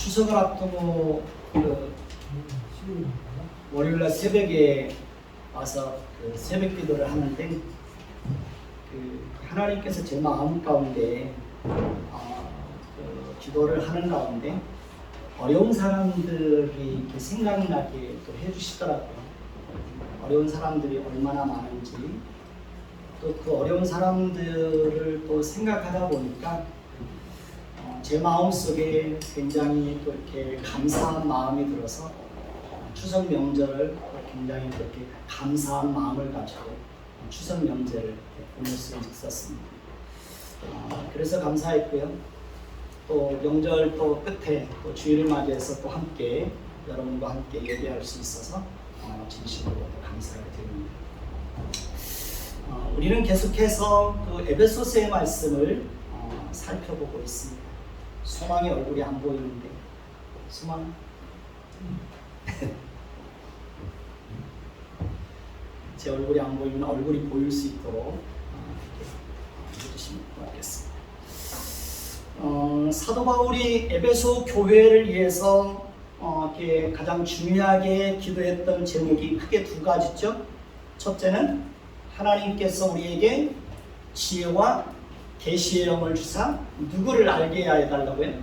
추석을 앞두고 월요일날 새벽에 와서 새벽 기도를 하는데 하나님께서 제 마음 가운데 기도를 하는 가운데 어려운 사람들이 이렇게 생각나게 또 해주시더라고요. 어려운 사람들이 얼마나 많은지 또 그 어려운 사람들을 또 생각하다 보니까 제 마음속에 굉장히 또 이렇게 감사한 마음이 들어서 추석 명절을 굉장히 그렇게 감사한 마음을 가지고 추석 명절을 보낼 수 있었습니다. 그래서 감사했고요. 또 명절 또 끝에 또 주일을 맞이해서 또 함께 여러분과 함께 예배할 수 있어서 진심으로 감사를 드립니다. 우리는 계속해서 그 에베소서의 말씀을 살펴보고 있습니다. 소망의 얼굴이 안 보이는데 소망? 제 얼굴이 안 보이면 얼굴이 보일 수 있도록 해주시면 고맙겠습니다. 사도 바울이 에베소 교회를 위해서 가장 중요하게 기도했던 제목이 크게 두 가지죠. 첫째는 하나님께서 우리에게 지혜와 계시의 영을 주사 누구를 알게 하여 달라고요?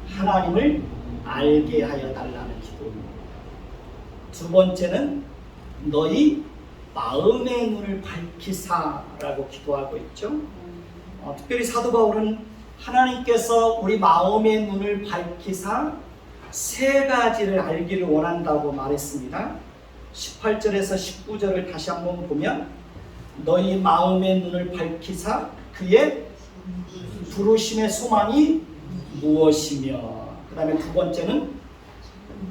하나님을 알게 하여 달라는 기도입니다. 두 번째는 너희 마음의 눈을 밝히사라고 기도하고 있죠. 특별히 사도 바울은 하나님께서 우리 마음의 눈을 밝히사 세 가지를 알기를 원한다고 말했습니다. 18절에서 19절을 다시 한번 보면 너희 마음의 눈을 밝히사 그의 부르심의 소망이 무엇이며, 그 다음에 두 번째는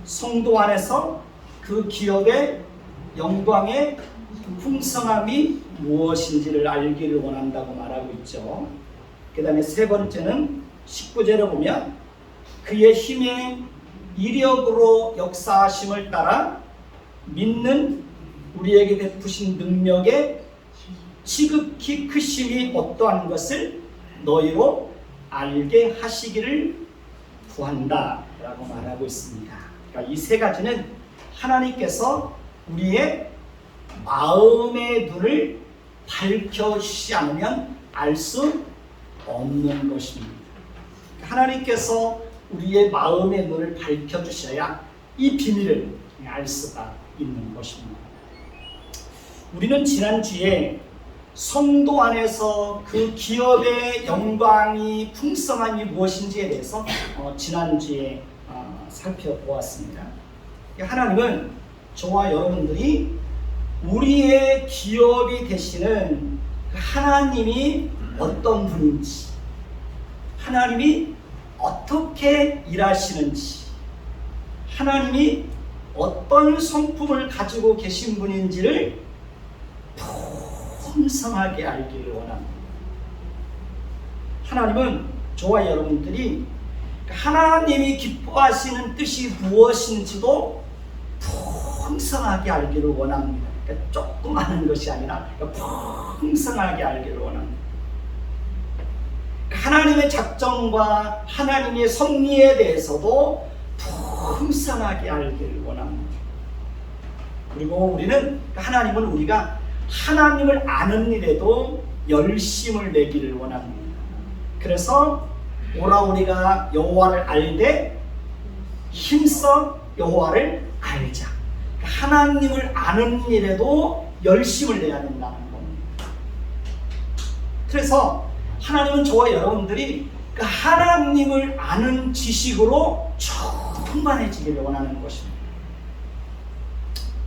성도 안에서 그 기업의 영광의 풍성함이 무엇인지를 알기를 원한다고 말하고 있죠. 그 다음에 세 번째는 19절에 보면 그의 힘의 이력으로 역사하심을 따라 믿는 우리에게 베푸신 능력의 지극히 크심이 어떠한 것을 너희로 알게 하시기를 구한다 라고 말하고 있습니다. 그러니까 이 세 가지는 하나님께서 우리의 마음의 눈을 밝혀주시지 않으면 알 수 없는 것입니다. 하나님께서 우리의 마음의 눈을 밝혀주셔야 이 비밀을 알 수가 있는 것입니다. 우리는 지난주에 성도 안에서 그 기업의 영광이 풍성함이 무엇인지에 대해서 지난주에 살펴보았습니다. 하나님은 저와 여러분들이 우리의 기업이 되시는 하나님이 어떤 분인지, 하나님이 어떻게 일하시는지, 하나님이 어떤 성품을 가지고 계신 분인지를 풍성하게 알기를 원합니다. 하나님은 저와 여러분들이 하나님이 기뻐하시는 뜻이 무엇인지도 풍성하게 알기를 원합니다. 그러니까 조금 아는 것이 아니라 풍성하게 알기를 원합니다. 하나님의 작정과 하나님의 섭리에 대해서도 풍성하게 알기를 원합니다. 그리고 우리는 하나님은 우리가 하나님을 아는 일에도 열심을 내기를 원합니다. 그래서 오라 우리가 여호와를 알되 힘써 여호와를 알자. 하나님을 아는 일에도 열심을 내야 된다는 겁니다. 그래서 하나님은 저와 여러분들이 하나님을 아는 지식으로 충만해지기를 원하는 것입니다.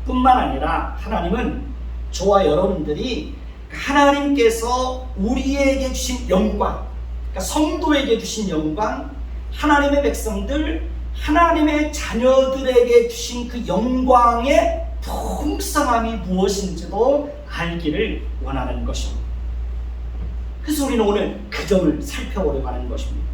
뿐만 아니라 하나님은 저와 여러분들이 하나님께서 우리에게 주신 영광, 그러니까 성도에게 주신 영광, 하나님의 백성들, 하나님의 자녀들에게 주신 그 영광의 풍성함이 무엇인지도 알기를 원하는 것입니다. 그래서 우리는 오늘 그 점을 살펴보려고 하는 것입니다.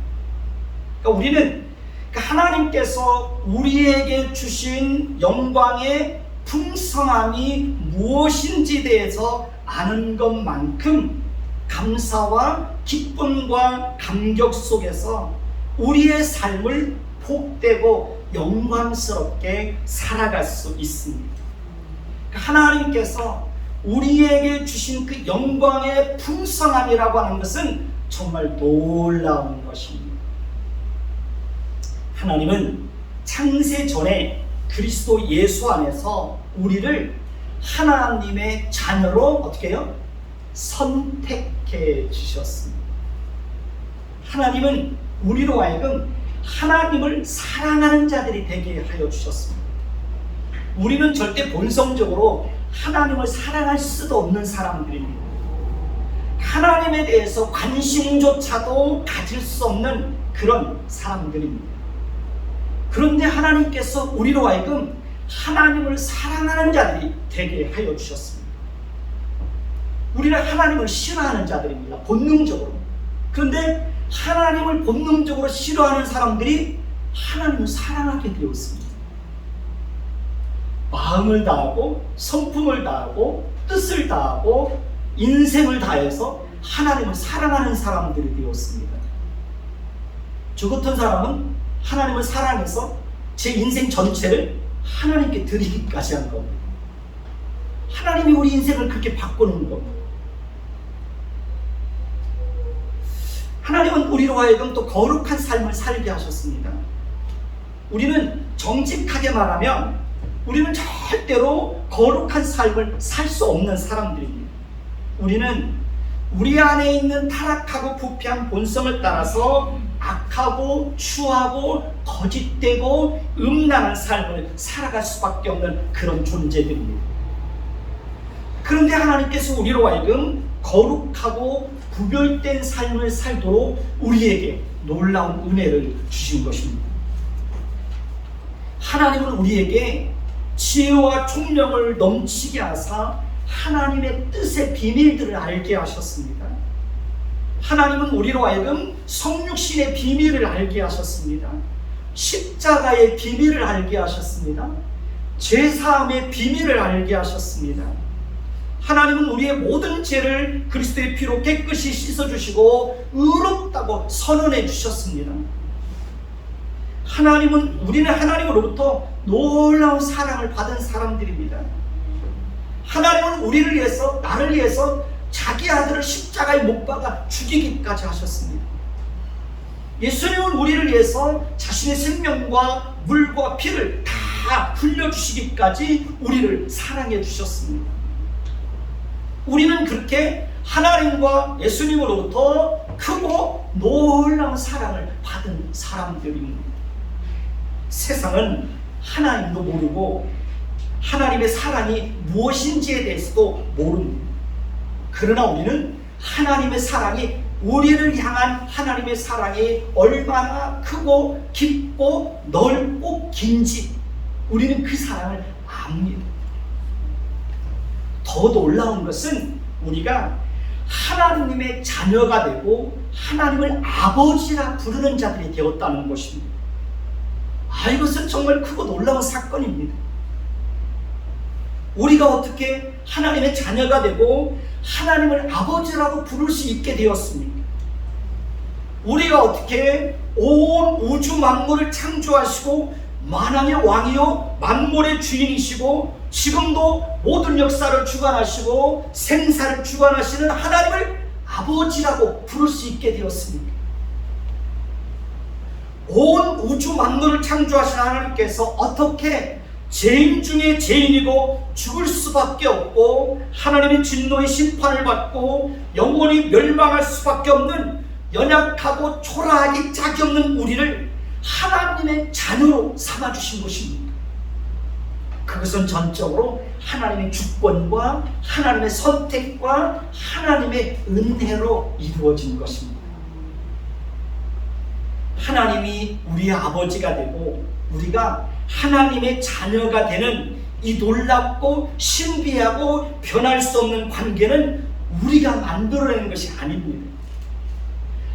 그러니까 우리는 하나님께서 우리에게 주신 영광의 풍성함이 무엇인지에 대해서 아는 것만큼 감사와 기쁨과 감격 속에서 우리의 삶을 복되고 영광스럽게 살아갈 수 있습니다. 하나님께서 우리에게 주신 그 영광의 풍성함이라고 하는 것은 정말 놀라운 것입니다. 하나님은 창세 전에 그리스도 예수 안에서 우리를 하나님의 자녀로 어떻게 해요? 선택해 주셨습니다. 하나님은 우리로 하여금 하나님을 사랑하는 자들이 되게 하여 주셨습니다. 우리는 절대 본성적으로 하나님을 사랑할 수도 없는 사람들입니다. 하나님에 대해서 관심조차도 가질 수 없는 그런 사람들입니다. 그런데 하나님께서 우리로 하여금 하나님을 사랑하는 자들이 되게 하여 주셨습니다. 우리는 하나님을 싫어하는 자들입니다. 본능적으로. 그런데 하나님을 본능적으로 싫어하는 사람들이 하나님을 사랑하게 되었습니다. 마음을 다하고 성품을 다하고 뜻을 다하고 인생을 다해서 하나님을 사랑하는 사람들이 되었습니다. 저 같은 사람은 하나님을 사랑해서 제 인생 전체를 하나님께 드리기까지 한 겁니다. 하나님이 우리 인생을 그렇게 바꾸는 겁니다. 하나님은 우리로 하여금 또 거룩한 삶을 살게 하셨습니다. 우리는 정직하게 말하면 우리는 절대로 거룩한 삶을 살 수 없는 사람들입니다. 우리는 우리 안에 있는 타락하고 부패한 본성을 따라서 악하고 추하고 거짓되고 음란한 삶을 살아갈 수밖에 없는 그런 존재들입니다. 그런데 하나님께서 우리로 하여금 거룩하고 구별된 삶을 살도록 우리에게 놀라운 은혜를 주신 것입니다. 하나님은 우리에게 지혜와 총명을 넘치게 하사 하나님의 뜻의 비밀들을 알게 하셨습니다. 하나님은 우리로 하여금 성육신의 비밀을 알게 하셨습니다. 십자가의 비밀을 알게 하셨습니다. 죄사함의 비밀을 알게 하셨습니다. 하나님은 우리의 모든 죄를 그리스도의 피로 깨끗이 씻어주시고 의롭다고 선언해 주셨습니다. 우리는 하나님으로부터 놀라운 사랑을 받은 사람들입니다. 하나님은 우리를 위해서, 나를 위해서 자기 아들을 십자가에 못 박아 죽이기까지 하셨습니다. 예수님은 우리를 위해서 자신의 생명과 물과 피를 다 흘려주시기까지 우리를 사랑해 주셨습니다. 우리는 그렇게 하나님과 예수님으로부터 크고 놀라운 사랑을 받은 사람들입니다. 세상은 하나님도 모르고 하나님의 사랑이 무엇인지에 대해서도 모릅니다. 그러나 우리는 하나님의 사랑이, 우리를 향한 하나님의 사랑이 얼마나 크고 깊고 넓고 긴지 우리는 그 사랑을 압니다. 더 놀라운 것은 우리가 하나님의 자녀가 되고 하나님을 아버지라 부르는 자들이 되었다는 것입니다. 이것은 정말 크고 놀라운 사건입니다. 우리가 어떻게 하나님의 자녀가 되고 하나님을 아버지라고 부를 수 있게 되었습니까? 우리가 어떻게 온 우주 만물을 창조하시고 만왕의 왕이요 만물의 주인이시고 지금도 모든 역사를 주관하시고 생사를 주관하시는 하나님을 아버지라고 부를 수 있게 되었습니까? 온 우주 만물을 창조하신 하나님께서 어떻게 죄인 중에 죄인이고 죽을 수밖에 없고 하나님의 진노의 심판을 받고 영원히 멸망할 수밖에 없는 연약하고 초라하기 짝이 없는 우리를 하나님의 자녀로 삼아주신 것입니다. 그것은 전적으로 하나님의 주권과 하나님의 선택과 하나님의 은혜로 이루어진 것입니다. 하나님이 우리의 아버지가 되고 우리가 하나님의 자녀가 되는 이 놀랍고 신비하고 변할 수 없는 관계는 우리가 만들어내는 것이 아닙니다.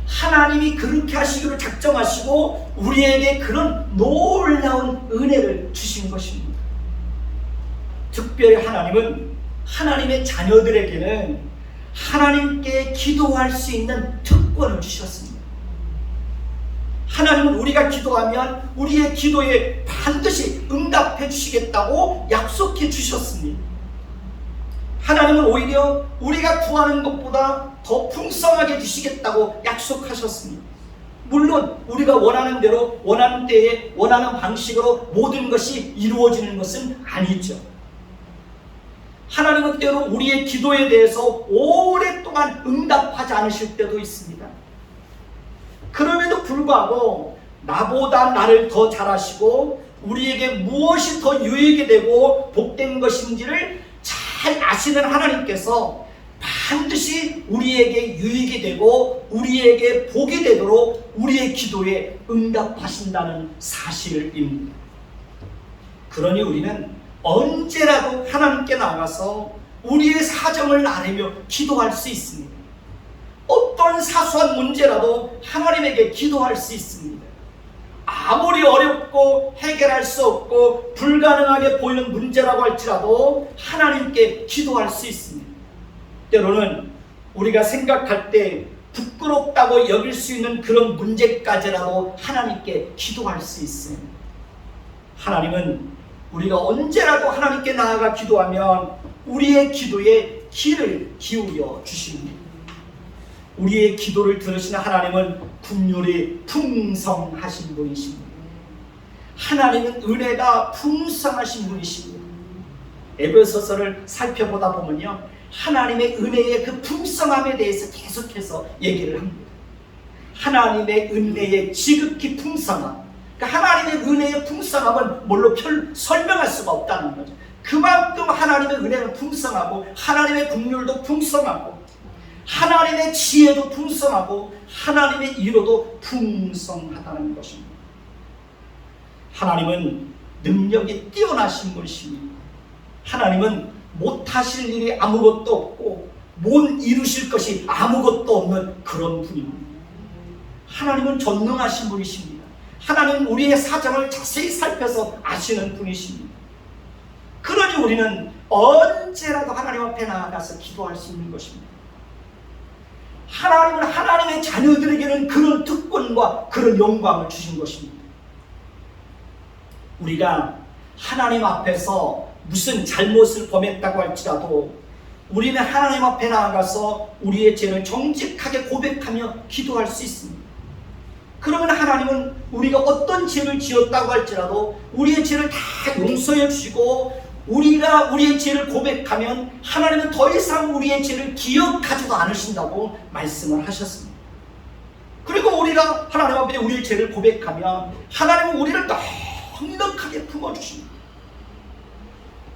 하나님이 그렇게 하시기로 작정하시고 우리에게 그런 놀라운 은혜를 주신 것입니다. 특별히 하나님은 하나님의 자녀들에게는 하나님께 기도할 수 있는 특권을 주셨습니다. 하나님은 우리가 기도하면 우리의 기도에 반드시 응답해 주시겠다고 약속해 주셨습니다. 하나님은 오히려 우리가 구하는 것보다 더 풍성하게 주시겠다고 약속하셨습니다. 물론 우리가 원하는 대로 원하는 때에 원하는 방식으로 모든 것이 이루어지는 것은 아니죠. 하나님은 때로 우리의 기도에 대해서 오랫동안 응답하지 않으실 때도 있습니다. 그럼에도 불구하고 나보다 나를 더 잘하시고 우리에게 무엇이 더 유익이 되고 복된 것인지를 잘 아시는 하나님께서 반드시 우리에게 유익이 되고 우리에게 복이 되도록 우리의 기도에 응답하신다는 사실입니다. 그러니 우리는 언제라도 하나님께 나가서 우리의 사정을 아뢰며 기도할 수 있습니다. 어떤 사소한 문제라도 하나님에게 기도할 수 있습니다. 아무리 어렵고 해결할 수 없고 불가능하게 보이는 문제라고 할지라도 하나님께 기도할 수 있습니다. 때로는 우리가 생각할 때 부끄럽다고 여길 수 있는 그런 문제까지라도 하나님께 기도할 수 있습니다. 하나님은 우리가 언제라도 하나님께 나아가 기도하면 우리의 기도에 귀를 기울여 주십니다. 우리의 기도를 들으시는 하나님은 긍휼이 풍성하신 분이십니다. 하나님은 은혜가 풍성하신 분이십니다. 에베소서를 살펴보다 보면요, 하나님의 은혜의 그 풍성함에 대해서 계속해서 얘기를 합니다. 하나님의 은혜의 지극히 풍성함, 그러니까 하나님의 은혜의 풍성함은 뭘로 설명할 수가 없다는 거죠. 그만큼 하나님의 은혜는 풍성하고 하나님의 긍휼도 풍성하고 하나님의 지혜도 풍성하고 하나님의 이로도 풍성하다는 것입니다. 하나님은 능력이 뛰어나신 분이십니다. 하나님은 못하실 일이 아무것도 없고 못 이루실 것이 아무것도 없는 그런 분입니다. 하나님은 전능하신 분이십니다. 하나님은 우리의 사정을 자세히 살펴서 아시는 분이십니다. 그러니 우리는 언제라도 하나님 앞에 나아가서 기도할 수 있는 것입니다. 하나님은 하나님의 자녀들에게는 그런 특권과 그런 영광을 주신 것입니다. 우리가 하나님 앞에서 무슨 잘못을 범했다고 할지라도 우리는 하나님 앞에 나아가서 우리의 죄를 정직하게 고백하며 기도할 수 있습니다. 그러면 하나님은 우리가 어떤 죄를 지었다고 할지라도 우리의 죄를 다 용서해 주시고 우리가 우리의 죄를 고백하면 하나님은 더 이상 우리의 죄를 기억하지도 않으신다고 말씀을 하셨습니다. 그리고 우리가 하나님 앞에 우리의 죄를 고백하면 하나님은 우리를 넉넉하게 품어주십니다.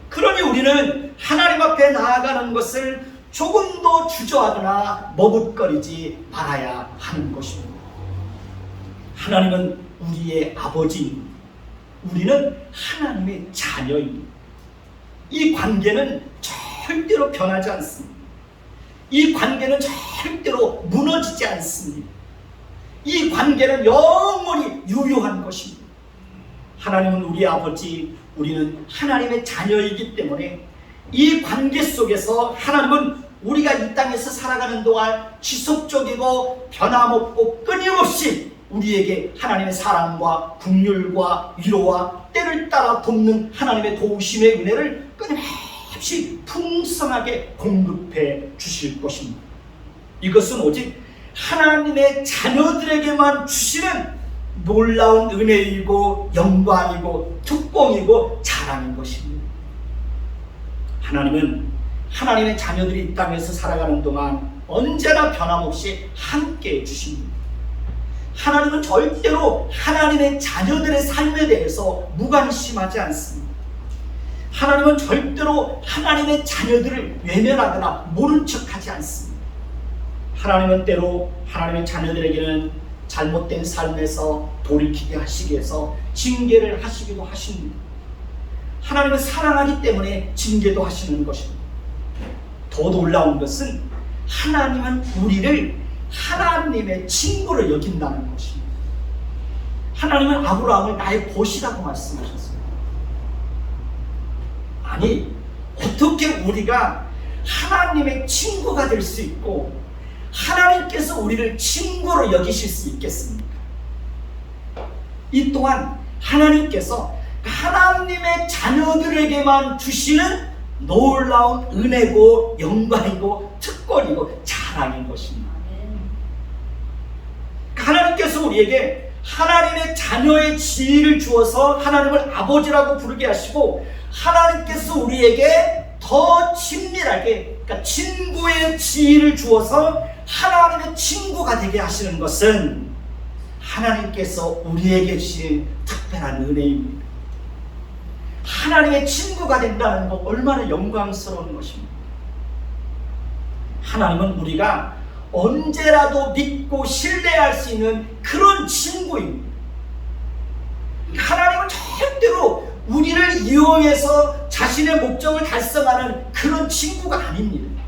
그러니 우리는 하나님 앞에 나아가는 것을 조금도 주저하거나 머뭇거리지 말아야 하는 것입니다. 하나님은 우리의 아버지입니다. 우리는 하나님의 자녀입니다. 이 관계는 절대로 변하지 않습니다. 이 관계는 절대로 무너지지 않습니다. 이 관계는 영원히 유효한 것입니다. 하나님은 우리의 아버지, 우리는 하나님의 자녀이기 때문에 이 관계 속에서 하나님은 우리가 이 땅에서 살아가는 동안 지속적이고 변함없고 끊임없이 우리에게 하나님의 사랑과 긍휼과 위로와 때를 따라 돕는 하나님의 도우심의 은혜를 끊임없이 풍성하게 공급해 주실 것입니다. 이것은 오직 하나님의 자녀들에게만 주시는 놀라운 은혜이고 영광이고 특권이고 자랑인 것입니다. 하나님은 하나님의 자녀들이 이 땅에서 살아가는 동안 언제나 변함없이 함께해 주십니다. 하나님은 절대로 하나님의 자녀들의 삶에 대해서 무관심하지 않습니다. 하나님은 절대로 하나님의 자녀들을 외면하거나 모른 척하지 않습니다. 하나님은 때로 하나님의 자녀들에게는 잘못된 삶에서 돌이키게 하시기 위해서 징계를 하시기도 하십니다. 하나님은 사랑하기 때문에 징계도 하시는 것입니다. 더 놀라운 것은 하나님은 우리를 하나님의 친구로 여긴다는 것입니다. 하나님은 아브라함을 나의 벗이라고 말씀하셨습니다. 아니, 어떻게 우리가 하나님의 친구가 될 수 있고 하나님께서 우리를 친구로 여기실 수 있겠습니까? 이 또한 하나님께서 하나님의 자녀들에게만 주시는 놀라운 은혜고 영광이고 특권이고 자랑인 것입니다. 하나님께서 우리에게 하나님의 자녀의 지위를 주어서 하나님을 아버지라고 부르게 하시고, 하나님께서 우리에게 더 친밀하게, 그러니까 친구의 지위를 주어서 하나님의 친구가 되게 하시는 것은 하나님께서 우리에게 주신 특별한 은혜입니다. 하나님의 친구가 된다는 것 얼마나 영광스러운 것입니다. 하나님은 우리가 언제라도 믿고 신뢰할 수 있는 그런 친구입니다. 하나님은 절대로 우리를 이용해서 자신의 목적을 달성하는 그런 친구가 아닙니다.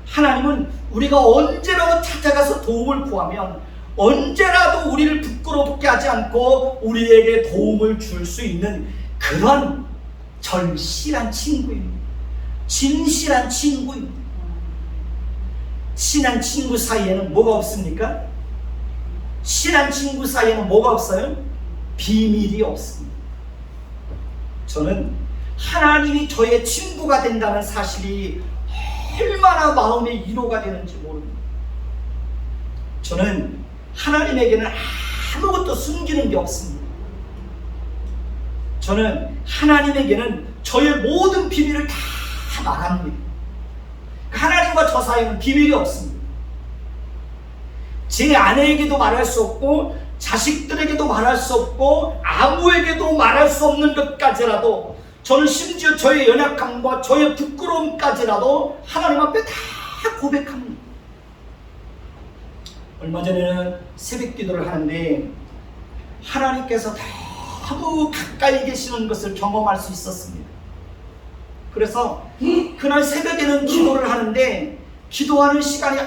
하나님은 우리가 언제라도 찾아가서 도움을 구하면 언제라도 우리를 부끄럽게 하지 않고 우리에게 도움을 줄 수 있는 그런 절실한 친구입니다. 진실한 친구입니다. 친한 친구 사이에는 뭐가 없습니까? 친한 친구 사이에는 뭐가 없어요? 비밀이 없습니다. 저는 하나님이 저의 친구가 된다는 사실이 얼마나 마음의 위로가 되는지 모릅니다. 저는 하나님에게는 아무것도 숨기는 게 없습니다. 저는 하나님에게는 저의 모든 비밀을 다 말합니다. 하나님과 저 사이에는 비밀이 없습니다. 제 아내에게도 말할 수 없고, 자식들에게도 말할 수 없고, 아무에게도 말할 수 없는 것까지라도, 저는 심지어 저의 연약함과 저의 부끄러움까지라도 하나님 앞에 다 고백합니다. 얼마 전에는 새벽 기도를 하는데 하나님께서 너무 가까이 계시는 것을 경험할 수 있었습니다. 그래서 그날 새벽에는 기도를 하는데 기도하는 시간이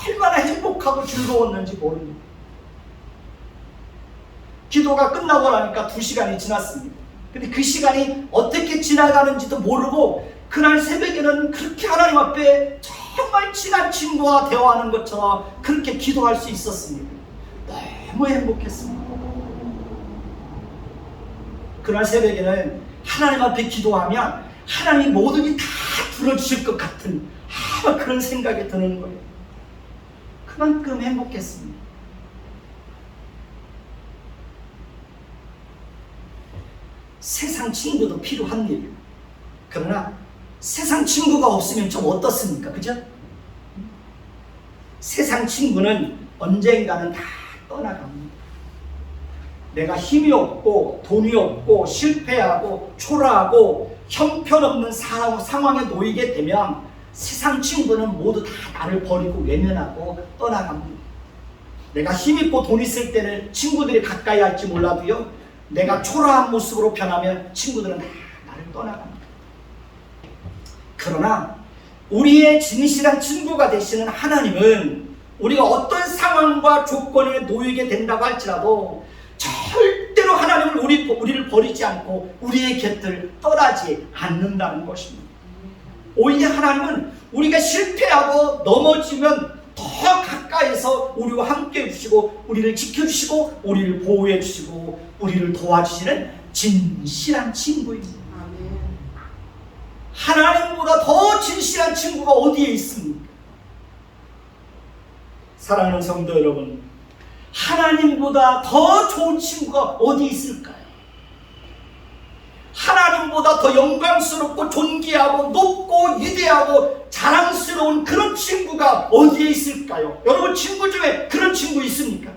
얼마나 행복하고 즐거웠는지 모릅니다. 기도가 끝나고 나니까 2시간이 지났습니다. 근데 그 시간이 어떻게 지나가는지도 모르고 그날 새벽에는 그렇게 하나님 앞에 정말 친한 친구와 대화하는 것처럼 그렇게 기도할 수 있었습니다. 너무 행복했습니다. 그날 새벽에는 하나님 앞에 기도하면 하나님 모든 일 다 들어주실 것 같은 그런 생각이 드는 거예요. 그만큼 행복했습니다. 세상 친구도 필요한 일이에요. 그러나 세상 친구가 없으면 좀 어떻습니까? 그죠? 세상 친구는 언젠가는 다 떠나갑니다. 내가 힘이 없고 돈이 없고 실패하고 초라하고 형편없는 상황에 놓이게 되면 세상 친구는 모두 다 나를 버리고 외면하고 떠나갑니다. 내가 힘 있고 돈 있을 때는 친구들이 가까이 할지 몰라도요, 내가 초라한 모습으로 변하면 친구들은 다 나를 떠나갑니다. 그러나 우리의 진실한 친구가 되시는 하나님은 우리가 어떤 상황과 조건에 놓이게 된다고 할지라도 절대로 하나님은 우리를 버리지 않고 우리의 곁을 떠나지 않는다는 것입니다. 오히려 하나님은 우리가 실패하고 넘어지면 더 가까이서 우리와 함께 해주시고 우리를 지켜주시고 우리를 보호해주시고 우리를 도와주시는 진실한 친구입니다. 하나님보다 더 진실한 친구가 어디에 있습니까? 사랑하는 성도 여러분, 하나님보다 더 좋은 친구가 어디 있을까요? 하나님보다 더 영광스럽고 존귀하고 높고 위대하고 자랑스러운 그런 친구가 어디에 있을까요? 여러분, 친구 중에 그런 친구 있습니까?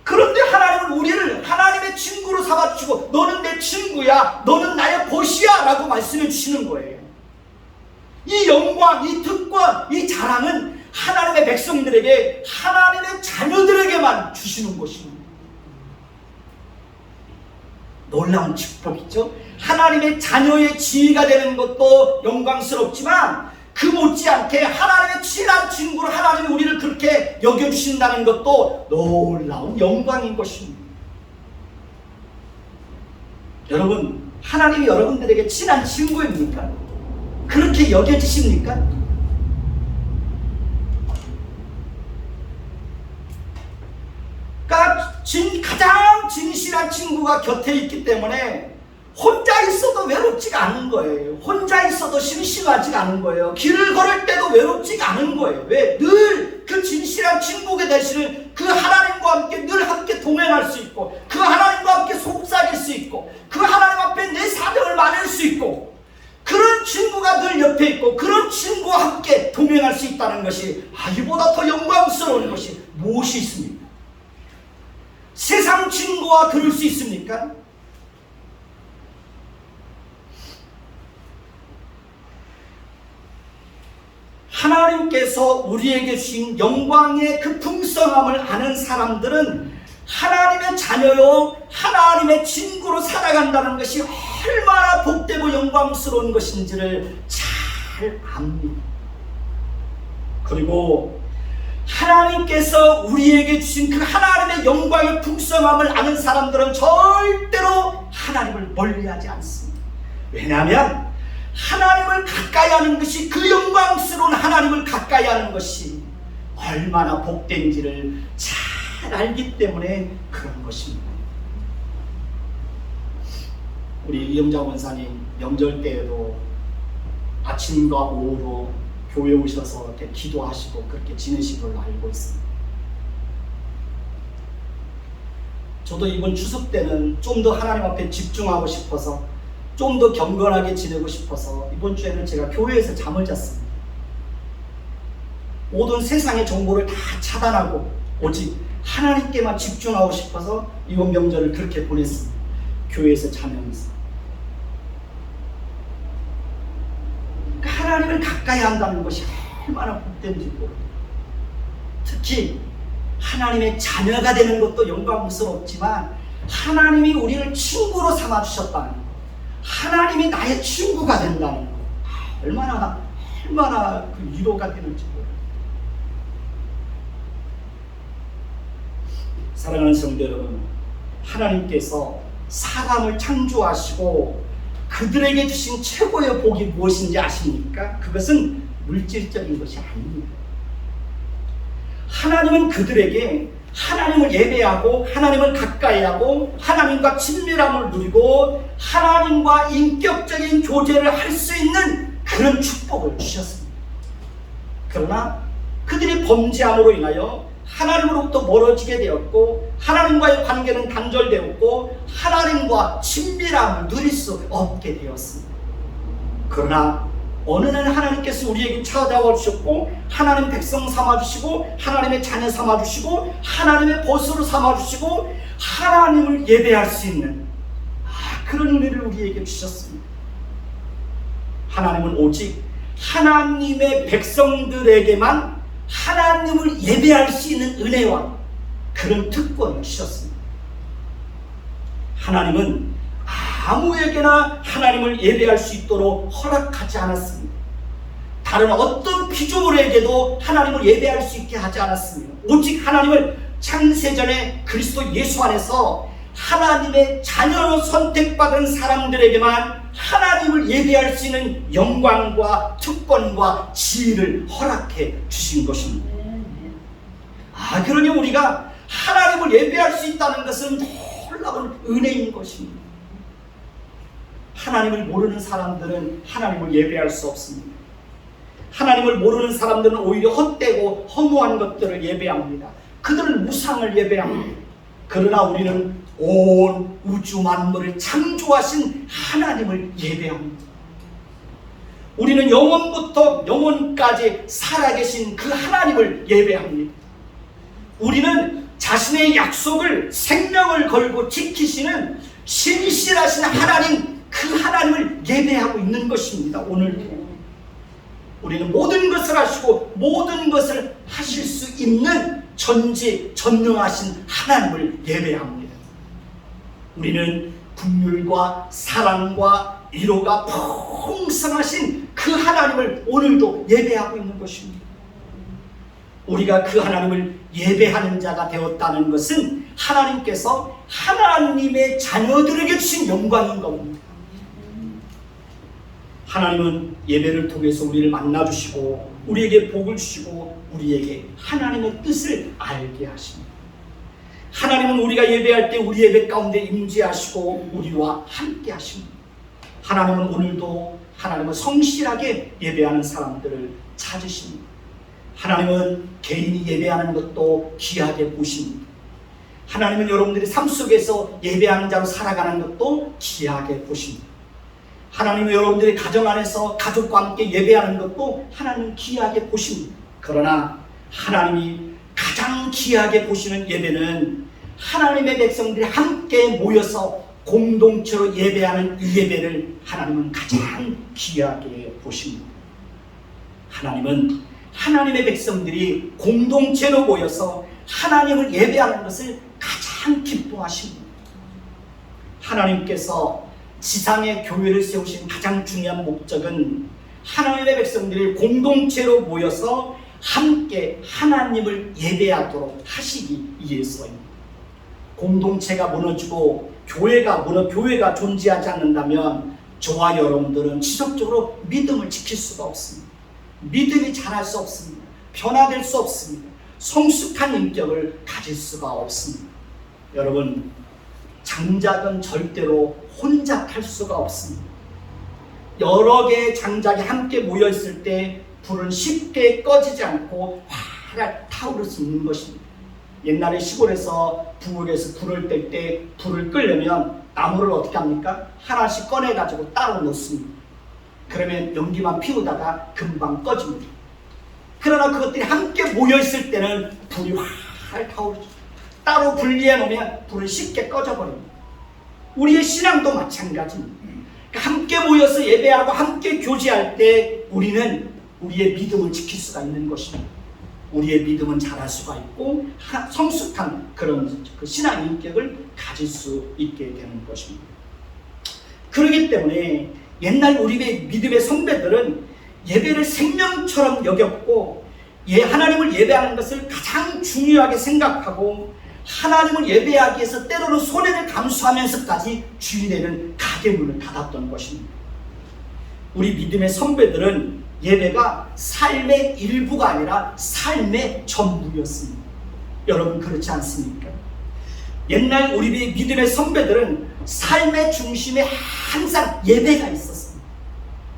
그런데 하나님은 우리를 하나님의 친구로 삼아주시고 너는 내 친구야, 너는 나의 벗이야 라고 말씀해 주시는 거예요. 이 영광, 이 특권, 이 자랑은 하나님의 백성들에게, 하나님의 자녀들에게만 주시는 것입니다. 놀라운 축복이죠. 하나님의 자녀의 지위가 되는 것도 영광스럽지만 그 못지않게 하나님의 친한 친구로 하나님이 우리를 그렇게 여겨주신다는 것도 놀라운 영광인 것입니다. 여러분, 하나님이 여러분들에게 친한 친구입니까? 그렇게 여겨지십니까? 가장 진실한 친구가 곁에 있기 때문에 혼자 있어도 외롭지가 않은 거예요. 혼자 있어도 심심하지가 않은 거예요. 길을 걸을 때도 외롭지가 않은 거예요. 왜? 늘 그 진실한 친구가 되시는 그 하나님과 함께 늘 함께 동행할 수 있고, 그 하나님과 함께 속삭일 수 있고, 그 하나님 앞에 내 사정을 말할 수 있고, 그런 친구가 늘 옆에 있고, 그런 친구와 함께 동행할 수 있다는 것이 이보다 더 영광스러운 것이 무엇이 있습니까? 세상 친구와 그럴 수 있습니까? 하나님께서 우리에게 주신 영광의 그 풍성함을 아는 사람들은 하나님의 자녀요, 하나님의 친구로 살아간다는 것이 얼마나 복되고 영광스러운 것인지를 잘 압니다. 그리고 하나님께서 우리에게 주신 그 하나님의 영광의 풍성함을 아는 사람들은 절대로 하나님을 멀리하지 않습니다. 왜냐하면 하나님을 가까이 하는 것이, 그 영광스러운 하나님을 가까이 하는 것이 얼마나 복된지를 잘 알기 때문에 그런 것입니다. 우리 이영자 원사님 명절 때에도 아침과 오후로 교회 오셔서 이렇게 기도하시고 그렇게 지내신 걸로 알고 있습니다. 저도 이번 추석 때는 좀 더 하나님 앞에 집중하고 싶어서, 좀 더 경건하게 지내고 싶어서 이번 주에는 제가 교회에서 잠을 잤습니다. 모든 세상의 정보를 다 차단하고 오직 하나님께만 집중하고 싶어서 이번 명절을 그렇게 보냈습니다. 교회에서 자면서. 하나님을 가까이 한다는 것이 얼마나 복된지 모릅니다. 특히 하나님의 자녀가 되는 것도 영광스럽지만 하나님이 우리를 친구로 삼아주셨다는 것, 하나님이 나의 친구가 된다는 것, 얼마나 그 위로가 되는지 모릅니다. 사랑하는 성도 여러분, 하나님께서 사람을 창조하시고 그들에게 주신 최고의 복이 무엇인지 아십니까? 그것은 물질적인 것이 아닙니다. 하나님은 그들에게 하나님을 예배하고 하나님을 가까이하고 하나님과 친밀함을 누리고 하나님과 인격적인 교제를 할 수 있는 그런 축복을 주셨습니다. 그러나 그들이 범죄함으로 인하여 하나님으로부터 멀어지게 되었고, 하나님과의 관계는 단절되었고, 하나님과 친밀함을 누릴 수 없게 되었습니다. 그러나 어느 날 하나님께서 우리에게 찾아와 주셨고, 하나님 백성 삼아주시고, 하나님의 자녀 삼아주시고, 하나님의 벗으로 삼아주시고, 하나님을 예배할 수 있는 그런 은혜를 우리에게 주셨습니다. 하나님은 오직 하나님의 백성들에게만 하나님을 예배할 수 있는 은혜와 그런 특권을 주셨습니다. 하나님은 아무에게나 하나님을 예배할 수 있도록 허락하지 않았습니다. 다른 어떤 피조물에게도 하나님을 예배할 수 있게 하지 않았습니다. 오직 하나님을 창세전에 그리스도 예수 안에서 하나님의 자녀로 선택받은 사람들에게만 하나님을 예배할 수 있는 영광과 특권과 지위를 허락해 주신 것입니다. 그러니 우리가 하나님을 예배할 수 있다는 것은 놀라운 은혜인 것입니다. 하나님을 모르는 사람들은 하나님을 예배할 수 없습니다. 하나님을 모르는 사람들은 오히려 헛되고 허무한 것들을 예배합니다. 그들은 우상을 예배합니다. 그러나 우리는 온 우주 만물을 창조하신 하나님을 예배합니다. 우리는 영원부터 영원까지 살아계신 그 하나님을 예배합니다. 우리는 자신의 약속을 생명을 걸고 지키시는 신실하신 하나님, 그 하나님을 예배하고 있는 것입니다. 오늘도 우리는 모든 것을 하시고 모든 것을 하실 수 있는 전지전능하신 하나님을 예배합니다. 우리는 긍휼과 사랑과 위로가 풍성하신 그 하나님을 오늘도 예배하고 있는 것입니다. 우리가 그 하나님을 예배하는 자가 되었다는 것은 하나님께서 하나님의 자녀들에게 주신 영광인 겁니다. 하나님은 예배를 통해서 우리를 만나주시고 우리에게 복을 주시고 우리에게 하나님의 뜻을 알게 하십니다. 하나님은 우리가 예배할 때 우리 예배 가운데 임재하시고 우리와 함께 하십니다. 하나님은 오늘도 하나님은 성실하게 예배하는 사람들을 찾으십니다. 하나님은 개인이 예배하는 것도 귀하게 보십니다. 하나님은 여러분들이 삶 속에서 예배하는 자로 살아가는 것도 귀하게 보십니다. 하나님은 여러분들이 가정 안에서 가족과 함께 예배하는 것도 하나님은 귀하게 보십니다. 그러나 하나님이 가장 귀하게 보시는 예배는 하나님의 백성들이 함께 모여서 공동체로 예배하는 이 예배를 하나님은 가장 귀하게 보십니다. 하나님은 하나님의 백성들이 공동체로 모여서 하나님을 예배하는 것을 가장 기뻐하십니다. 하나님께서 지상의 교회를 세우신 가장 중요한 목적은 하나님의 백성들이 공동체로 모여서 함께 하나님을 예배하도록 하시기 위해서입니다. 공동체가 무너지고 교회가 존재하지 않는다면 저와 여러분들은 지속적으로 믿음을 지킬 수가 없습니다. 믿음이 자랄 수 없습니다. 변화될 수 없습니다. 성숙한 인격을 가질 수가 없습니다. 여러분, 장작은 절대로 혼자 탈 수가 없습니다. 여러 개의 장작이 함께 모여 있을 때 불은 쉽게 꺼지지 않고 활활 타오를 수 있는 것입니다. 옛날에 시골에서 부엌에서 불을 뗄 때 불을 끄려면 나무를 어떻게 합니까? 하나씩 꺼내가지고 따로 놓습니다. 그러면 연기만 피우다가 금방 꺼집니다. 그러나 그것들이 함께 모여있을 때는 불이 활활 타오르죠. 따로 분리해 놓으면 불은 쉽게 꺼져버립니다. 우리의 신앙도 마찬가지입니다. 함께 모여서 예배하고 함께 교제할 때 우리는 우리의 믿음을 지킬 수가 있는 것입니다. 우리의 믿음은 자랄 수가 있고 성숙한 그런 신앙 인격을 가질 수 있게 되는 것입니다. 그렇기 때문에 옛날 우리의 믿음의 선배들은 예배를 생명처럼 여겼고 하나님을 예배하는 것을 가장 중요하게 생각하고 하나님을 예배하기 위해서 때로는 손해를 감수하면서까지 주일에는 가게 문을 닫았던 것입니다. 우리 믿음의 선배들은 예배가 삶의 일부가 아니라 삶의 전부였습니다. 여러분 그렇지 않습니까? 옛날 우리 믿음의 선배들은 삶의 중심에 항상 예배가 있었습니다.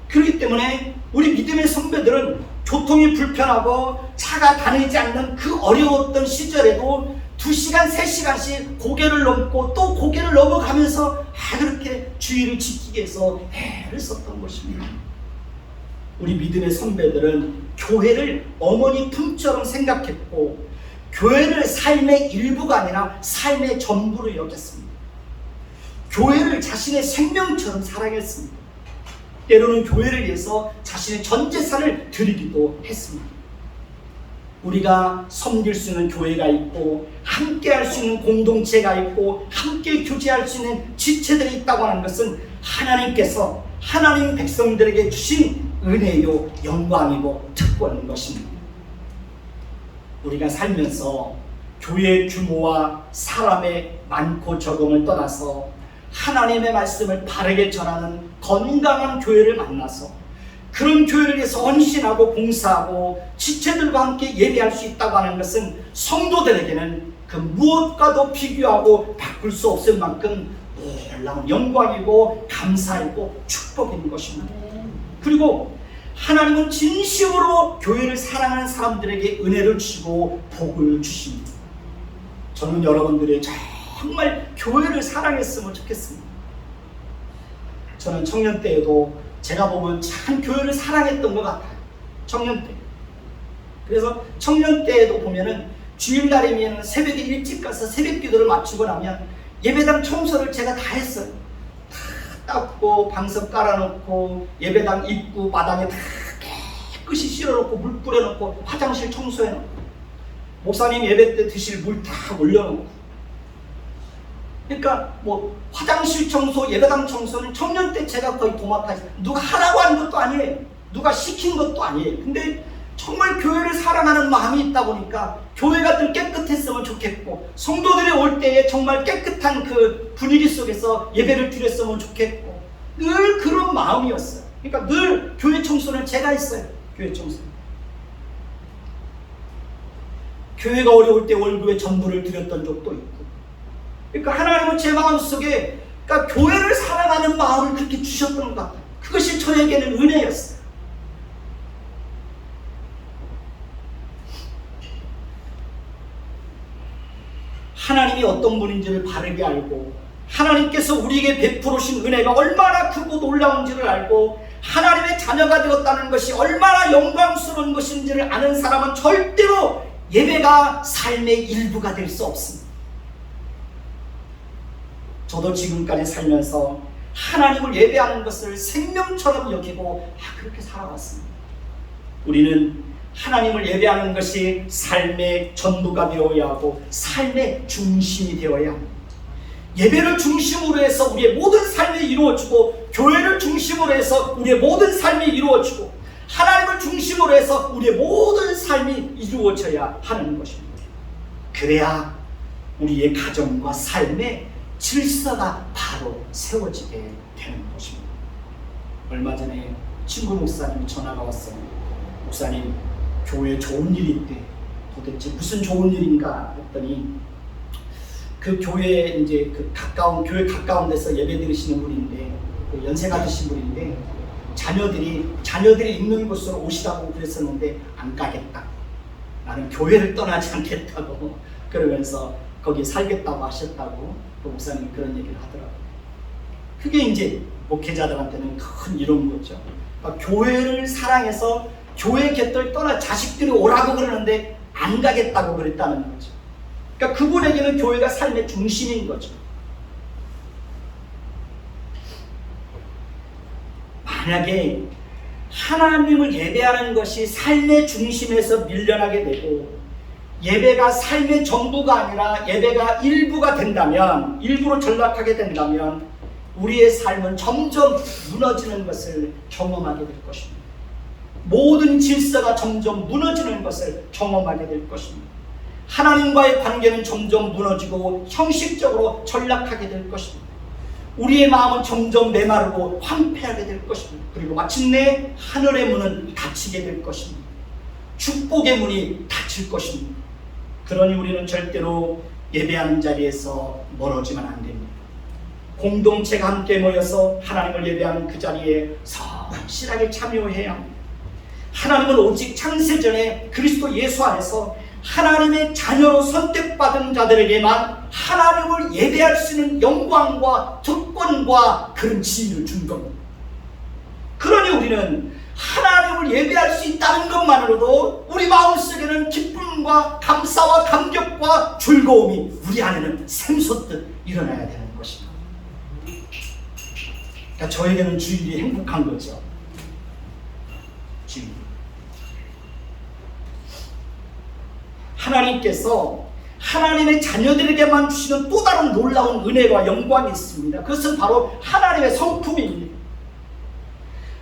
그렇기 때문에 우리 믿음의 선배들은 교통이 불편하고 차가 다니지 않는 그 어려웠던 시절에도 2시간, 3시간씩 고개를 넘고 또 고개를 넘어가면서 그렇게 주의를 지키기 위해서 애를 썼던 것입니다. 우리 믿음의 선배들은 교회를 어머니 품처럼 생각했고 교회를 삶의 일부가 아니라 삶의 전부로 여겼습니다. 교회를 자신의 생명처럼 사랑했습니다. 때로는 교회를 위해서 자신의 전 재산을 드리기도 했습니다. 우리가 섬길 수 있는 교회가 있고 함께 할 수 있는 공동체가 있고 함께 교제할 수 있는 지체들이 있다고 하는 것은 하나님께서 하나님 백성들에게 주신 은혜요 영광이고 특권인 것입니다. 우리가 살면서 교회의 규모와 사람의 많고 적음을 떠나서 하나님의 말씀을 바르게 전하는 건강한 교회를 만나서 그런 교회를 위해서 헌신하고 봉사하고 지체들과 함께 예배할 수 있다고 하는 것은 성도들에게는 그 무엇과도 비교하고 바꿀 수 없을 만큼 놀라운 영광이고 감사이고 축복인 것입니다. 그리고 하나님은 진심으로 교회를 사랑하는 사람들에게 은혜를 주시고 복을 주십니다. 저는 여러분들이 정말 교회를 사랑했으면 좋겠습니다. 저는 청년 때에도 제가 보면 참 교회를 사랑했던 것 같아요. 청년 때. 그래서 청년 때에도 보면은 주일날이면 새벽에 일찍 가서 새벽 기도를 마치고 나면 예배당 청소를 제가 다 했어요. 다 닦고 방석 깔아놓고 예배당 입구 마당에 다 깨끗이 씻어놓고 물 뿌려놓고 화장실 청소해놓고 목사님 예배 때 드실 물 다 올려놓고. 그러니까 뭐 화장실 청소, 예배당 청소는 청년 때 제가 거의 도맡아 했어요. 누가 하라고 하는 것도 아니에요. 누가 시킨 것도 아니에요. 근데 정말 교회를 사랑하는 마음이 있다 보니까 교회가 늘 깨끗했으면 좋겠고 성도들이 올 때에 정말 깨끗한 그 분위기 속에서 예배를 드렸으면 좋겠고 늘 그런 마음이었어요. 그러니까 늘 교회 청소는 제가 했어요. 교회 청소. 교회가 어려울 때 월급에 전부를 드렸던 적도 있고 그러니까 하나님은 제 마음속에 그러니까 교회를 사랑하는 마음을 그렇게 주셨던 것 같아요. 그것이 저에게는 은혜였어요. 하나님이 어떤 분인지를 바르게 알고 하나님께서 우리에게 베풀으신 은혜가 얼마나 크고 놀라운지를 알고 하나님의 자녀가 되었다는 것이 얼마나 영광스러운 것인지를 아는 사람은 절대로 예배가 삶의 일부가 될 수 없습니다. 저도 지금까지 살면서 하나님을 예배하는 것을 생명처럼 여기고 그렇게 살아왔습니다. 우리는 하나님을 예배하는 것이 삶의 전부가 되어야 하고 삶의 중심이 되어야 합니다. 예배를 중심으로 해서 우리의 모든 삶이 이루어지고 교회를 중심으로 해서 우리의 모든 삶이 이루어지고 하나님을 중심으로 해서 우리의 모든 삶이 이루어져야 하는 것입니다. 그래야 우리의 가정과 삶의 질서가 바로 세워지게 되는 것입니다. 얼마 전에 친구 목사님이 전화가 왔어요. 목사님, 교회에 좋은 일이 있대. 도대체 무슨 좋은 일인가 했더니 그 교회 이제 그 교회 가까운 데서 예배 드리시는 분인데 그 연세가 드신 분인데 자녀들이 있는 곳으로 오시라고 그랬었는데 안 가겠다. 나는 교회를 떠나지 않겠다고 그러면서 거기 살겠다고 하셨다고 그 목사님이 그런 얘기를 하더라고요. 그게 이제 목회자들한테는 큰 이런 거죠. 그러니까 교회를 사랑해서 교회 곁을 떠나 자식들이 오라고 그러는데 안 가겠다고 그랬다는 거죠. 그러니까 그분에게는 교회가 삶의 중심인 거죠. 만약에 하나님을 예배하는 것이 삶의 중심에서 밀려나게 되고 예배가 삶의 전부가 아니라 예배가 일부가 된다면, 일부로 전락하게 된다면 우리의 삶은 점점 무너지는 것을 경험하게 될 것입니다. 모든 질서가 점점 무너지는 것을 경험하게 될 것입니다. 하나님과의 관계는 점점 무너지고 형식적으로 전락하게 될 것입니다. 우리의 마음은 점점 메마르고 황폐하게 될 것입니다. 그리고 마침내 하늘의 문은 닫히게 될 것입니다. 축복의 문이 닫힐 것입니다. 그러니 우리는 절대로 예배하는 자리에서 멀어지면 안 됩니다. 공동체가 함께 모여서 하나님을 예배하는 그 자리에 성실하게 참여해야 합니다. 하나님은 오직 창세전에 그리스도 예수 안에서 하나님의 자녀로 선택받은 자들에게만 하나님을 예배할 수 있는 영광과 특권과 그런 지위를 준 겁니다. 그러니 우리는 하나님을 예배할 수 있다는 것만으로도 우리 마음속에는 기쁨과 감사와 감격과 즐거움이 우리 안에는 샘솟듯 일어나야 되는 것입니다. 그러니까 저에게는 주일이 행복한 거죠. 주일. 하나님께서 하나님의 자녀들에게만 주시는 또 다른 놀라운 은혜와 영광이 있습니다. 그것은 바로 하나님의 성품입니다.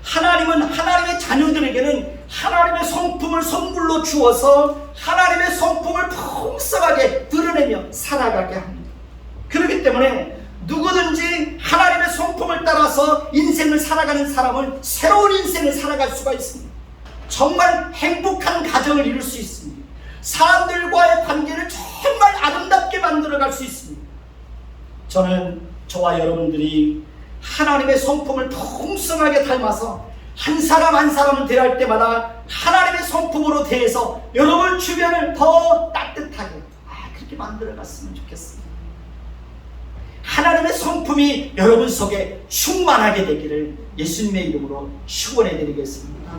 하나님은 하나님의 자녀들에게는 하나님의 성품을 선물로 주어서 하나님의 성품을 풍성하게 드러내며 살아가게 합니다. 그렇기 때문에 누구든지 하나님의 성품을 따라서 인생을 살아가는 사람은 새로운 인생을 살아갈 수가 있습니다. 정말 행복한 가정을 이룰 수 있습니다. 사람들과의 관계를 정말 아름답게 만들어갈 수 있습니다. 저는 저와 여러분들이 하나님의 성품을 풍성하게 닮아서 한 사람 한 사람을 대할 때마다 하나님의 성품으로 대해서 여러분 주변을 더 따뜻하게 그렇게 만들어갔으면 좋겠습니다. 하나님의 성품이 여러분 속에 충만하게 되기를 예수님의 이름으로 축원해 드리겠습니다.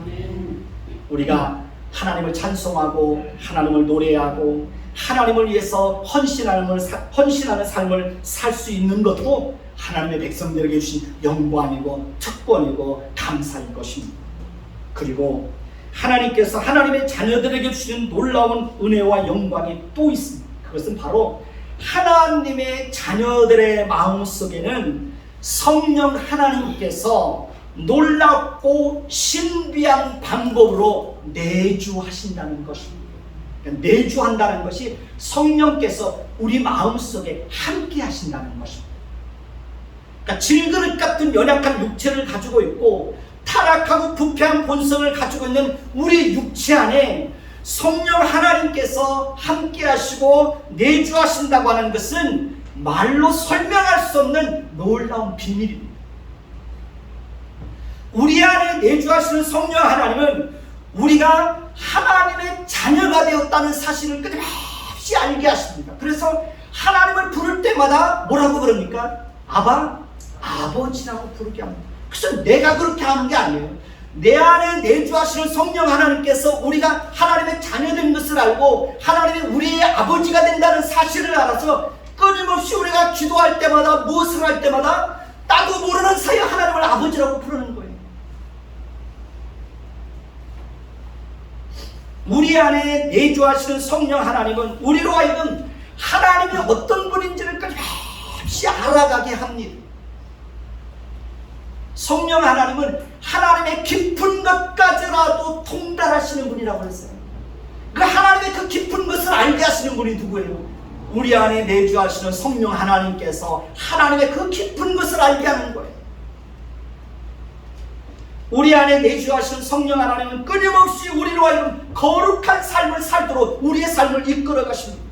우리가 하나님을 찬송하고 하나님을 노래하고 하나님을 위해서 헌신하는 삶을 살 수 있는 것도 하나님의 백성들에게 주신 영광이고 특권이고 감사일 것입니다. 그리고 하나님께서 하나님의 자녀들에게 주신 놀라운 은혜와 영광이 또 있습니다. 그것은 바로 하나님의 자녀들의 마음속에는 성령 하나님께서 놀랍고 신비한 방법으로 내주하신다는 것입니다. 그러니까 내주한다는 것이 성령께서 우리 마음속에 함께 하신다는 것입니다. 그러니까 질그릇 같은 연약한 육체를 가지고 있고 타락하고 부패한 본성을 가지고 있는 우리 육체 안에 성령 하나님께서 함께 하시고 내주하신다고 하는 것은 말로 설명할 수 없는 놀라운 비밀입니다. 우리 안에 내주하시는 성령 하나님은 우리가 하나님의 자녀가 되었다는 사실을 끊임없이 알게 하십니다. 그래서 하나님을 부를 때마다 뭐라고 부릅니까? 아바, 아버지라고 부르게 합니다. 그래서 내가 그렇게 하는 게 아니에요. 내 안에 내주하시는 성령 하나님께서 우리가 하나님의 자녀된 것을 알고 하나님이 우리의 아버지가 된다는 사실을 알아서 끊임없이 우리가 기도할 때마다 무엇을 할 때마다 나도 모르는 사이에 하나님을 아버지라고 부르는 거예요. 우리 안에 내주하시는 성령 하나님은 우리로 하여금 하나님이 어떤 분인지를 끊임없이 알아가게 합니다. 성령 하나님은 하나님의 깊은 것까지라도 통달하시는 분이라고 했어요. 그 하나님의 그 깊은 것을 알게 하시는 분이 누구예요? 우리 안에 내주하시는 성령 하나님께서 하나님의 그 깊은 것을 알게 하는 거예요. 우리 안에 내주하시는 성령 하나님은 끊임없이 우리로 하여금 거룩한 삶을 살도록 우리의 삶을 이끌어 가십니다.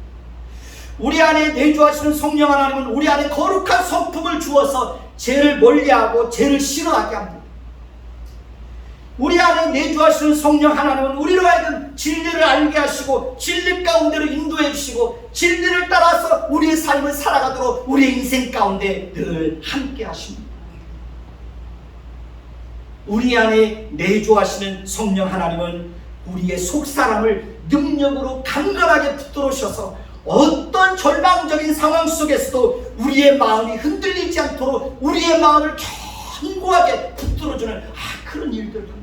우리 안에 내주하시는 성령 하나님은 우리 안에 거룩한 성품을 주어서 죄를 멀리하고 죄를 싫어하게 합니다. 우리 안에 내주하시는 성령 하나님은 우리로 하여금 진리를 알게 하시고 진리 가운데로 인도해 주시고 진리를 따라서 우리의 삶을 살아가도록 우리의 인생 가운데 늘 함께 하십니다. 우리 안에 내주하시는 성령 하나님은 우리의 속사람을 능력으로 강건하게 붙들으셔서 어떤 절망적인 상황 속에서도 우리의 마음이 흔들리지 않도록 우리의 마음을 견고하게 붙들어주는 그런 일들을 합니다.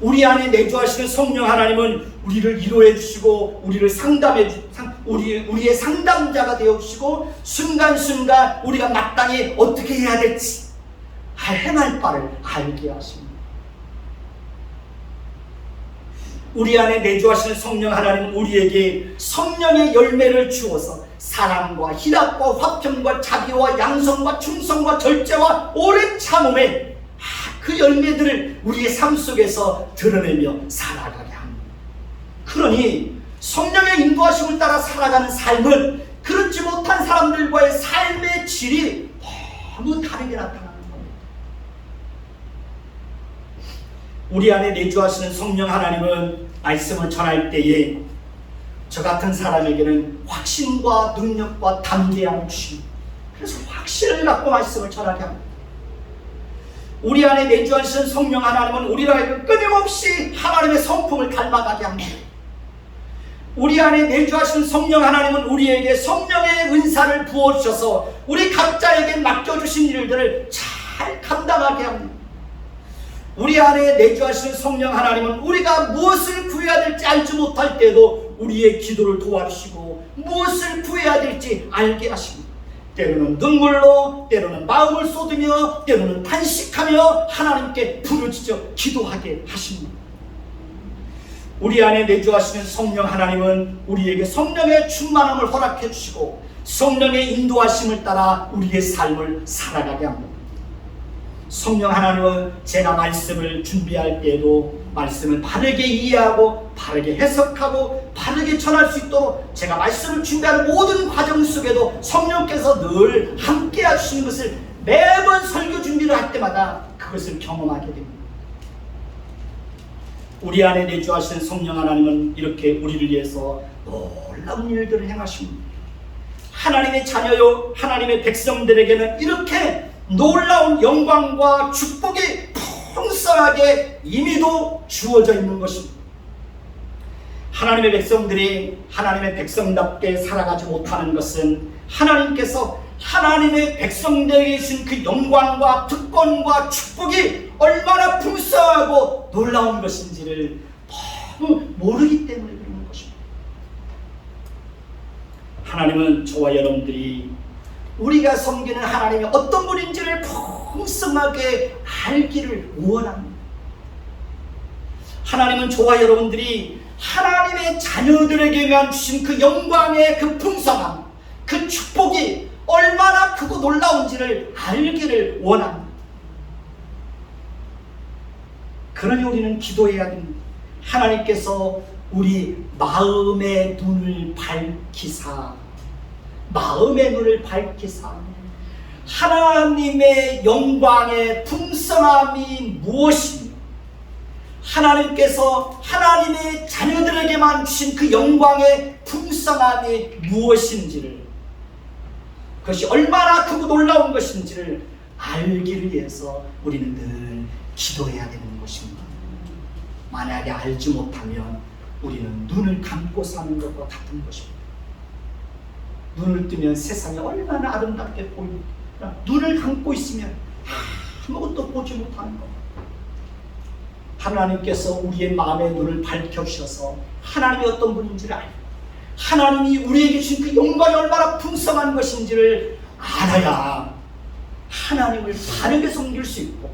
우리 안에 내주하시는 성령 하나님은 우리를 위로해 주시고 우리를 우리의 상담자가 되어 주시고 순간순간 우리가 마땅히 어떻게 해야 될지 행할 바를 알게 하십니다. 우리 안에 내주하시는 성령 하나님은 우리에게 성령의 열매를 주어서 사랑과 희락과 화평과 자비와 양성과 충성과 절제와 오랜 참음의 그 열매들을 우리의 삶 속에서 드러내며 살아가게 합니다. 그러니 성령의 인도하심을 따라 살아가는 삶은 그렇지 못한 사람들과의 삶의 질이 너무 다르게 나타나는 겁니다. 우리 안에 내주하시는 성령 하나님은 말씀을 전할 때에 저 같은 사람에게는 확신과 능력과 담대함을 주십니다. 그래서 확신을 갖고 말씀을 전하게 합니다. 우리 안에 내주하시는 성령 하나님은 우리를 끊임없이 하나님의 성품을 닮아가게 합니다. 우리 안에 내주하시는 성령 하나님은 우리에게 성령의 은사를 부어주셔서 우리 각자에게 맡겨주신 일들을 잘 감당하게 합니다. 우리 안에 내주하시는 성령 하나님은 우리가 무엇을 구해야 될지 알지 못할 때도 우리의 기도를 도와주시고 무엇을 구해야 될지 알게 하십니다. 때로는 눈물로, 때로는 마음을 쏟으며, 때로는 탄식하며 하나님께 부르짖어 기도하게 하십니다. 우리 안에 내주하시는 성령 하나님은 우리에게 성령의 충만함을 허락해 주시고 성령의 인도하심을 따라 우리의 삶을 살아가게 합니다. 성령 하나님은 제가 말씀을 준비할 때에도 말씀을 바르게 이해하고 바르게 해석하고 바르게 전할 수 있도록 제가 말씀을 준비하는 모든 과정 속에도 성령께서 늘 함께 해주시는 것을 매번 설교 준비를 할 때마다 그것을 경험하게 됩니다. 우리 안에 내주하시는 성령 하나님은 이렇게 우리를 위해서 놀라운 일들을 행하십니다. 하나님의 자녀요 하나님의 백성들에게는 이렇게 놀라운 영광과 축복이 풍성하게 이미도 주어져 있는 것입니다. 하나님의 백성들이 하나님의 백성답게 살아가지 못하는 것은 하나님께서 하나님의 백성들에게 주신 그 영광과 특권과 축복이 얼마나 풍성하고 놀라운 것인지를 너무 모르기 때문에 그런 것입니다. 하나님은 저와 여러분들이 우리가 섬기는 하나님이 어떤 분인지를 풍성하게 알기를 원합니다. 하나님은 저와 여러분들이 하나님의 자녀들에게만 주신 그 영광의 그 풍성함, 그 축복이 얼마나 크고 놀라운지를 알기를 원합니다. 그러니 우리는 기도해야 됩니다. 하나님께서 우리 마음의 눈을 밝히사 마음의 눈을 밝히사 하나님의 영광의 풍성함이 무엇이며 하나님께서 하나님의 자녀들에게만 주신 그 영광의 풍성함이 무엇인지를, 그것이 얼마나 크고 놀라운 것인지를 알기를 위해서 우리는 늘 기도해야 되는 것입니다. 만약에 알지 못하면 우리는 눈을 감고 사는 것과 같은 것입니다. 눈을 뜨면 세상이 얼마나 아름답게 보입니다. 눈을 감고 있으면 아무것도 보지 못하는 것. 하나님께서 우리의 마음의 눈을 밝혀주셔서 하나님이 어떤 분인지를 알고 하나님이 우리에게 주신 그 영광이 얼마나 풍성한 것인지를 알아야 하나님을 바르게 섬길 수 있고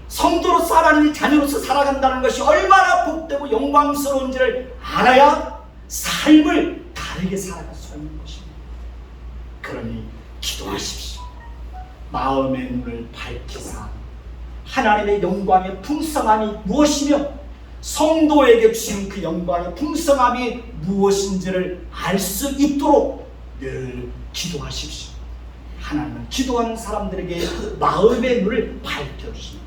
성도로서 하나님의 자녀로서 살아간다는 것이 얼마나 복되고 영광스러운지를 알아야 삶을 다르게 살아갈 수 있는 것입니다. 그러니 기도하십시오. 마음의 눈을 밝히사 하나님의 영광의 풍성함이 무엇이며 성도에게 주신 그 영광의 풍성함이 무엇인지를 알 수 있도록 늘 기도하십시오. 하나님은 기도하는 사람들에게 마음의 눈을 밝혀주십니다.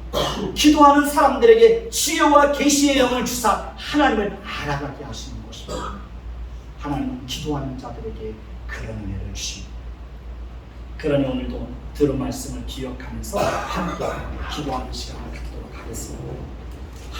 기도하는 사람들에게 지혜와 계시의 영을 주사 하나님을 알아가게 하시는 것입니다. 하나님은 기도하는 자들에게 그런 은혜를 주십니다. 그러니 오늘도 들은 말씀을 기억하면서 함께 기도하는 시간을 갖도록 하겠습니다.